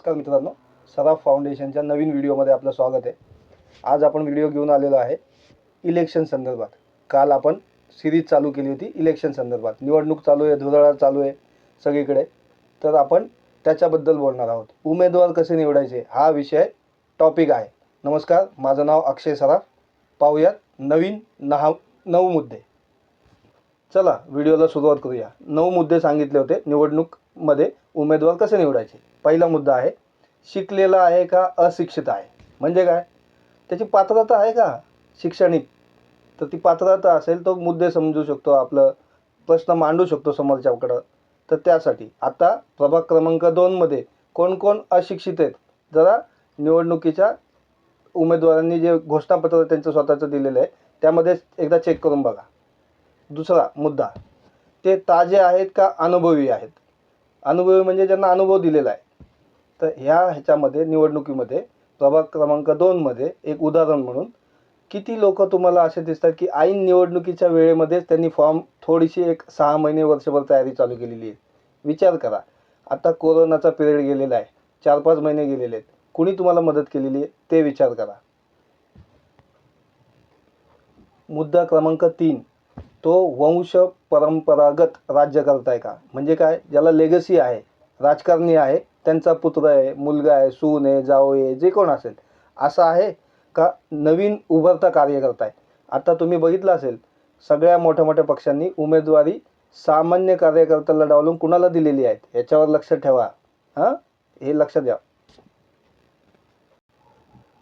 नमस्कार मित्रांनो, सराफ फाउंडेशनच्या नवीन व्हिडिओमध्ये आपलं स्वागत आहे. आज आपण व्हिडिओ घेऊन आलेलो आहे इलेक्शन संदर्भात. काल आपण सिरीज चालू केली होती इलेक्शन संदर्भात. निवडणूक चालू आहे, धुरळा चालू आहे सगळीकडे, तर आपण त्याच्याबद्दल बोलणार आहोत. उमेदवार कसे निवडायचे हा विषय टॉपिक आहे. नमस्कार, माझं नाव अक्षय सराफ. पाहूयात नवीन 9 मुद्दे. चला व्हिडिओला सुरुवात करूया. 9 मुद्दे सांगितले होते निवडणूकमध्ये उमेदवार कसे निवडायचे. पहिला मुद्दा आहे, शिकलेला आहे का अशिक्षित आहे. म्हणजे काय, त्याची पात्रता आहे का शैक्षणिक. तर ती पात्रता असेल तो मुद्दे समजू शकतो, आपलं प्रश्न मांडू शकतो समोरच्याकडं. तर त्यासाठी आता प्रभाग क्रमांक 2मध्ये कोण कोण अशिक्षित आहेत, जरा निवडणुकीच्या उमेदवारांनी जे घोषणापत्र त्यांचं स्वतःचं दिलेलं आहे त्यामध्ये एकदा चेक करून बघा. दुसरा मुद्दा, ते ताजे आहेत का अनुभवी आहेत. अनुभवी म्हणजे ज्यांना अनुभव दिलेला आहे. तर ह्याच्यामध्ये निवडणुकीमध्ये प्रभाग क्रमांक 2मध्ये एक उदाहरण म्हणून किती लोक तुम्हाला असे दिसतात की ऐन निवडणुकीच्या वेळेमध्येच त्यांनी फॉर्म थोडीशी एक 6 महिने वर्षभर तयारी चालू केलेली आहे. विचार करा, आता कोरोनाचा पिरियड गेलेला आहे, 4-5 महिने गेलेले आहेत, कुणी तुम्हाला मदत केलेली आहे ते विचार करा. मुद्दा क्रमांक 3, तो वंश परंपरागत राज्य करताय का. म्हणजे काय, ज्याला लेगसी आहे, राजकारणी आहे, त्यांचा पुत्र आहे, मुलगा आहे, सून आहे, जावई आहे, जे कोण असेल, असं आहे का नवीन उभरता कार्य करताय. आता तुम्ही बघितलं असेल सगळ्या मोठ्या मोठ्या पक्षांनी उमेदवारी सामान्य कार्यकर्त्याला डावलून कुणाला दिलेली आहेत, याच्यावर लक्ष ठेवा. हे लक्ष द्या.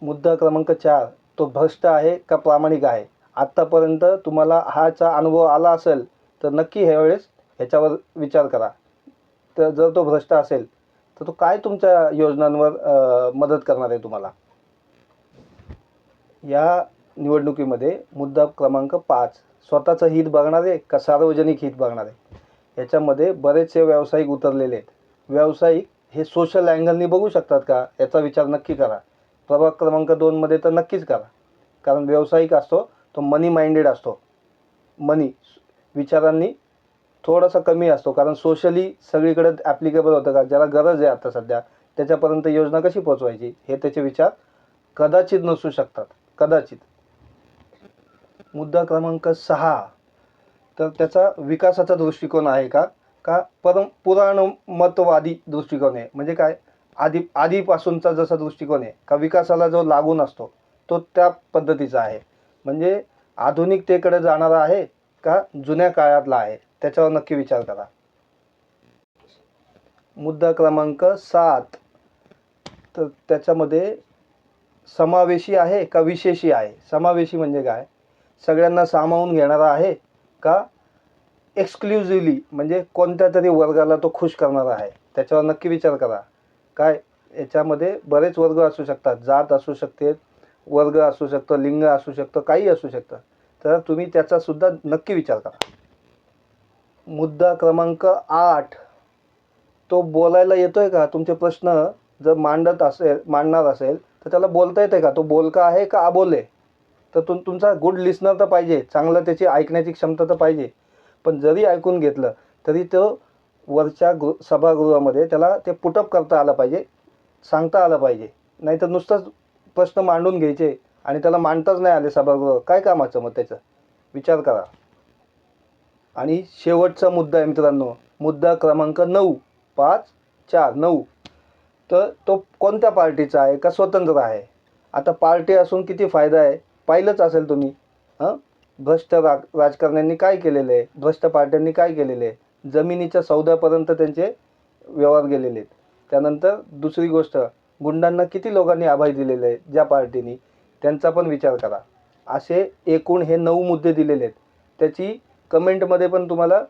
मुद्दा क्रमांक 4, तो भ्रष्ट आहे का प्रामाणिक आहे. आत्तापर्यंत तुम्हाला हाचा अनुभव आला असेल तर नक्की ह्यावेळेस ह्याच्यावर विचार करा. तर जर तो भ्रष्ट असेल तर तो काय तुमच्या योजनांवर मदत करणार आहे तुम्हाला. या निवडणुकीमध्ये मुद्दा क्रमांक 5, स्वतःचं हित बघणार आहे का सार्वजनिक हित बघणार आहे. याच्यामध्ये बरेचसे व्यावसायिक उतरलेले आहेत. व्यावसायिक हे सोशल अँगलनी बघू शकतात का, याचा विचार नक्की करा. प्रभाग क्रमांक 2मध्ये तर नक्कीच करा, कारण व्यावसायिक असतो तो मनी माइंडेड असतो. मनी विचारांनी थोडासा कमी असतो, कारण सोशली सगळीकडे ॲप्लिकेबल होतं का, ज्याला गरज आहे आता सध्या त्याच्यापर्यंत योजना कशी पोचवायची हे त्याचे विचार कदाचित नसू शकतात, कदाचित. मुद्दा क्रमांक 6, तर त्याचा विकासाचा दृष्टिकोन आहे का पुराणमतवादी दृष्टिकोन आहे. म्हणजे काय, आधीपासूनचा जसा दृष्टिकोन आहे का विकासाला जो लागून असतो तो त्या पद्धतीचा आहे. म्हणजे आधुनिकतेकडे जाणारा आहे का जुन्या काळातला आहे, त्याच्यावर नक्की विचार करा. मुद्दा क्रमांक 7, तर त्याच्यामध्ये समावेशी आहे का विशेषी आहे. समावेशी म्हणजे काय, सगळ्यांना सामावून घेणारा आहे का एक्सक्लुझिव्हली म्हणजे कोणत्या तरी वर्गाला तो खुश करणारा आहे, त्याच्यावर नक्की विचार करा. काय, याच्यामध्ये बरेच वर्ग असू शकतात, जात असू शकते, वर्ग असू शकतो, लिंग असू शकतं, काही असू शकतं. तर तुम्ही त्याचासुद्धा नक्की विचार करा. मुद्दा क्रमांक 8, तो बोलायला येतोय का. तुमचे प्रश्न जर मांडणार असेल तर त्याला बोलता येते का, तो बोलका आहे का अबोले. तर तुमचा गुड लिसनर तर पाहिजे, चांगलं त्याची ऐकण्याची क्षमता तर पाहिजे. पण जरी ऐकून घेतलं तरी तो वरच्या सभागृहामध्ये त्याला ते पुटअप करता आलं पाहिजे, सांगता आलं पाहिजे. नाहीतर नुसतंच प्रश्न मांडून घ्यायचे आणि त्याला मांडताच नाही आले सभागृह, काय कामाचं मग त्याचं. विचार करा. आणि शेवटचा मुद्दा आहे मित्रांनो, मुद्दा क्रमांक 9, 5, 4, 9, तर तो कोणत्या पार्टीचा आहे का स्वतंत्र आहे. आता पार्टी असून किती फायदा आहे पाहिलंच असेल तुम्ही. भ्रष्ट राजकारण्यांनी काय केलेलं आहे, भ्रष्ट पार्ट्यांनी काय केलेलं आहे, जमिनीच्या सौद्यापर्यंत त्यांचे व्यवहार गेलेले आहेत. त्यानंतर दुसरी गोष्ट, गुंडांना किती लोकांनी अभय दिलेले आहे ज्या पार्टीनी, त्यांचा पण विचार करा. असे एकूण हे 9 मुद्दे दिलेले आहेत. त्याची कमेंटमध्ये पण तुम्हाला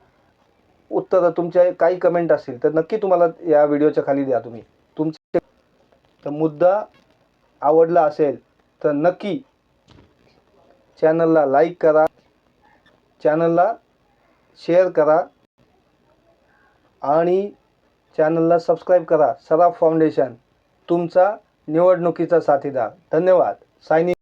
उत्तरं, तुमच्या काही कमेंट असतील तर नक्की तुम्हाला या व्हिडिओच्या खाली द्या तुम्ही तुमचे. तर मुद्दा आवडला असेल तर नक्की चॅनलला लाईक करा, चॅनलला शेअर करा आणि चॅनलला सबस्क्राईब करा. सराफ फाउंडेशन तुमचा निवडणुकीचा साथीदार. धन्यवाद. सायनिंग.